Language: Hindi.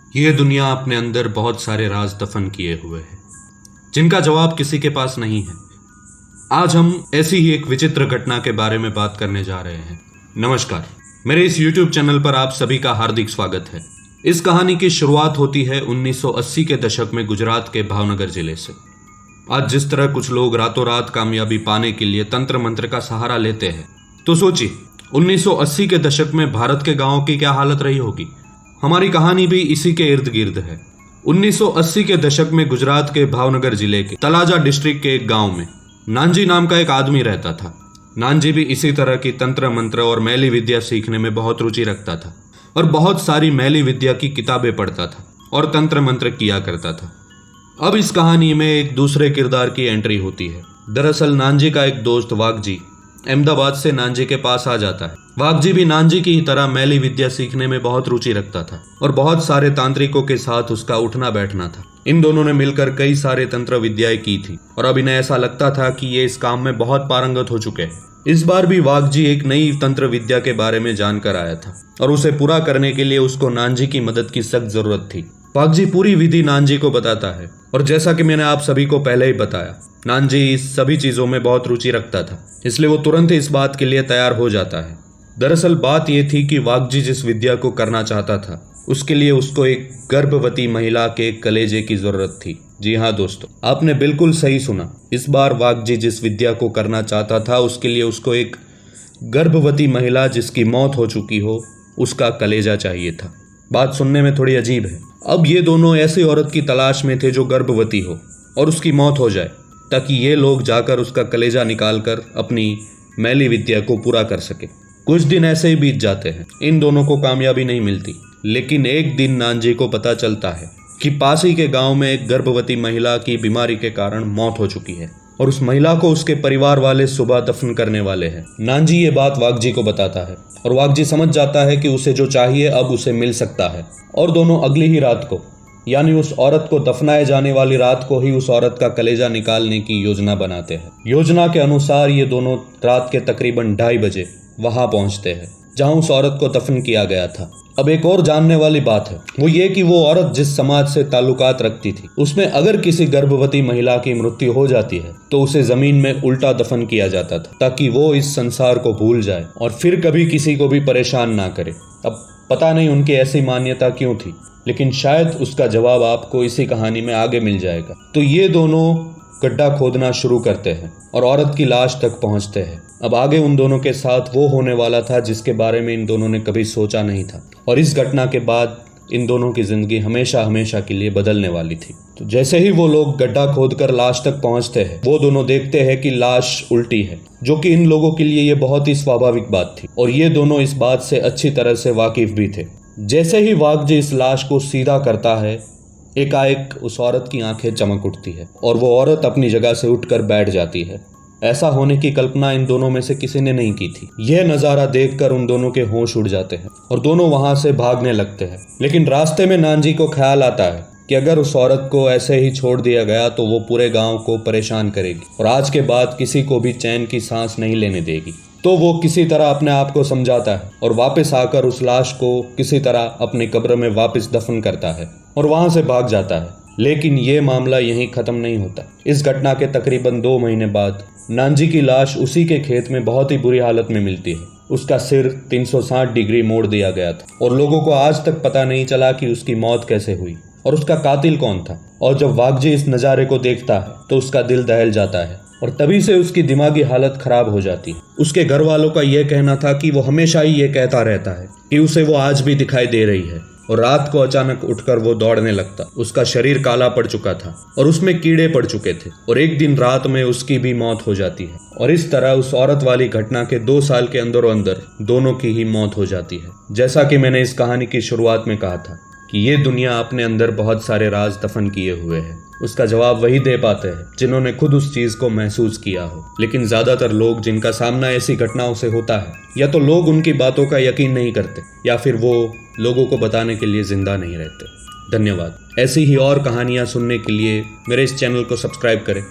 ये दुनिया अपने अंदर बहुत सारे राज दफन किए हुए है जिनका जवाब किसी के पास नहीं है। आज हम ऐसी ही एक विचित्र घटना के बारे में बात करने जा रहे हैं। नमस्कार, मेरे इस YouTube चैनल पर आप सभी का हार्दिक स्वागत है। इस कहानी की शुरुआत होती है 1980 के दशक में गुजरात के भावनगर जिले से। आज जिस तरह कुछ लोग रातों रात कामयाबी पाने के लिए तंत्र मंत्र का सहारा लेते हैं, तो सोचिए 1980 के दशक में भारत के गांवों की क्या हालत रही होगी। हमारी कहानी भी इसी के इर्द गिर्द है। 1980 के दशक में गुजरात के भावनगर जिले के तलाजा डिस्ट्रिक्ट के एक गांव में नानजी नाम का एक आदमी रहता था। नानजी भी इसी तरह की तंत्र मंत्र और मैली विद्या सीखने में बहुत रुचि रखता था और बहुत सारी मैली विद्या की किताबें पढ़ता था और तंत्र मंत्र किया करता था। अब इस कहानी में एक दूसरे किरदार की एंट्री होती है। दरअसल नानजी का एक दोस्त वागजी अहमदाबाद से नानजी के पास आ जाता है। वागजी भी नानजी की ही तरह मैली विद्या सीखने में बहुत रुचि रखता था और बहुत सारे तांत्रिकों के साथ उसका उठना बैठना था। इन दोनों ने मिलकर कई सारे तंत्र विद्याएं की थी और अब इन्हें ऐसा लगता था कि ये इस काम में बहुत पारंगत हो चुके हैं। इस बार भी वागजी एक नई तंत्र विद्या के बारे में जानकर आया था और उसे पूरा करने के लिए उसको नानजी की मदद की सख्त जरूरत थी। वागजी पूरी विधि नानजी को बताता है और जैसा कि मैंने आप सभी को पहले ही बताया, नानजी इस सभी चीजों में बहुत रुचि रखता था, इसलिए वो तुरंत ही इस बात के लिए तैयार हो जाता है। दरअसल बात यह थी कि वागजी जिस विद्या को करना चाहता था उसके लिए उसको एक गर्भवती महिला के कलेजे की जरूरत थी। जी हाँ दोस्तों, आपने बिल्कुल सही सुना। इस बार वागजी जिस विद्या को करना चाहता था उसके लिए उसको एक गर्भवती महिला जिसकी मौत हो चुकी हो उसका कलेजा चाहिए था। बात सुनने में थोड़ी अजीब है। अब ये दोनों ऐसी औरत की तलाश में थे जो गर्भवती हो और उसकी मौत हो जाए ताकि ये लोग जाकर उसका कलेजा निकालकर अपनी मैली विद्या को पूरा कर सके। कुछ दिन ऐसे ही बीत जाते हैं। इन दोनों को कामयाबी नहीं मिलती, लेकिन एक दिन नानजी को पता चलता है कि पास ही के गांव में एक गर्भवती महिला की बीमारी के कारण मौत हो चुकी है और उस महिला को उसके परिवार वाले सुबह दफन करने वाले हैं। नानजी ये बात वागजी को बताता है और वागजी समझ जाता है कि उसे जो चाहिए अब उसे मिल सकता है और दोनों अगली ही रात को, यानी उस औरत को दफनाए जाने वाली रात को ही उस औरत का कलेजा निकालने की योजना बनाते हैं। योजना के अनुसार ये दोनों रात के तकरीबन 2:30 बजे वहां पहुंचते हैं जहां उस औरत को दफन किया गया था। अब एक और जानने वाली बात है, वो ये कि वो औरत जिस समाज से ताल्लुकात रखती थी उसमें अगर किसी गर्भवती महिला की मृत्यु हो जाती है तो उसे जमीन में उल्टा दफन किया जाता था ताकि वो इस संसार को भूल जाए और फिर कभी किसी को भी परेशान ना करे। अब पता नहीं उनकी ऐसी मान्यता क्यों थी, लेकिन शायद उसका जवाब आपको इसी कहानी में आगे मिल जाएगा। तो ये दोनों गड्ढा खोदना शुरू करते हैं और औरत की लाश तक पहुंचते हैं। अब आगे उन दोनों के साथ वो होने वाला था जिसके बारे में इन दोनों ने कभी सोचा नहीं था और इस घटना के बाद इन दोनों की जिंदगी हमेशा हमेशा के लिए बदलने वाली थी। तो जैसे ही वो लोग गड्ढा खोदकर लाश तक पहुंचते हैं, वो दोनों देखते हैं कि लाश उल्टी है, जो कि इन लोगों के लिए ये बहुत ही स्वाभाविक बात थी और ये दोनों इस बात से अच्छी तरह से वाकिफ भी थे। जैसे ही वागजी इस लाश को सीधा करता है, एकाएक उस औरत की आंखें चमक उठती है और वो औरत अपनी जगह से उठकर बैठ जाती है। ऐसा होने की कल्पना इन दोनों में से किसी ने नहीं की थी। यह नज़ारा देखकर उन दोनों के होश उड़ जाते हैं और दोनों वहां से भागने लगते हैं। लेकिन रास्ते में नानजी को ख्याल आता है कि अगर उस औरत को ऐसे ही छोड़ दिया गया तो वो पूरे गांव को परेशान करेगी और आज के बाद किसी को भी चैन की सांस नहीं लेने देगी। तो वो किसी तरह अपने आप को समझाता है और वापस आकर उस लाश को किसी तरह अपनी कब्र में वापस दफन करता है और वहां से भाग जाता है। लेकिन ये मामला यहीं खत्म नहीं होता। इस घटना के तकरीबन 2 महीने बाद नानजी की लाश उसी के खेत में बहुत ही बुरी हालत में मिलती है। उसका सिर 360 डिग्री मोड़ दिया गया था और लोगों को आज तक पता नहीं चला कि उसकी मौत कैसे हुई और उसका कातिल कौन था। और जब वागजी इस नज़ारे को देखता है तो उसका दिल दहल जाता है और तभी से उसकी दिमागी हालत खराब हो जाती है। उसके घर वालों का यह कहना था कि वो हमेशा ही ये कहता रहता है कि उसे वो आज भी दिखाई दे रही है और रात को अचानक उठकर वो दौड़ने लगता। उसका शरीर काला पड़ चुका था और उसमें कीड़े पड़ चुके थे और एक दिन रात में उसकी भी मौत हो जाती है और इस तरह उस औरत वाली घटना के 2 साल के अंदर अंदर दोनों की ही मौत हो जाती है। जैसा कि मैंने इस कहानी की शुरुआत में कहा था कि ये दुनिया अपने अंदर बहुत सारे राज दफन किए हुए है। उसका जवाब वही दे पाते हैं जिन्होंने खुद उस चीज को महसूस किया हो। लेकिन ज्यादातर लोग जिनका सामना ऐसी घटनाओं से होता है, या तो लोग उनकी बातों का यकीन नहीं करते या फिर वो लोगों को बताने के लिए जिंदा नहीं रहते। धन्यवाद। ऐसी ही और कहानियां सुनने के लिए मेरे इस चैनल को सब्सक्राइब करें।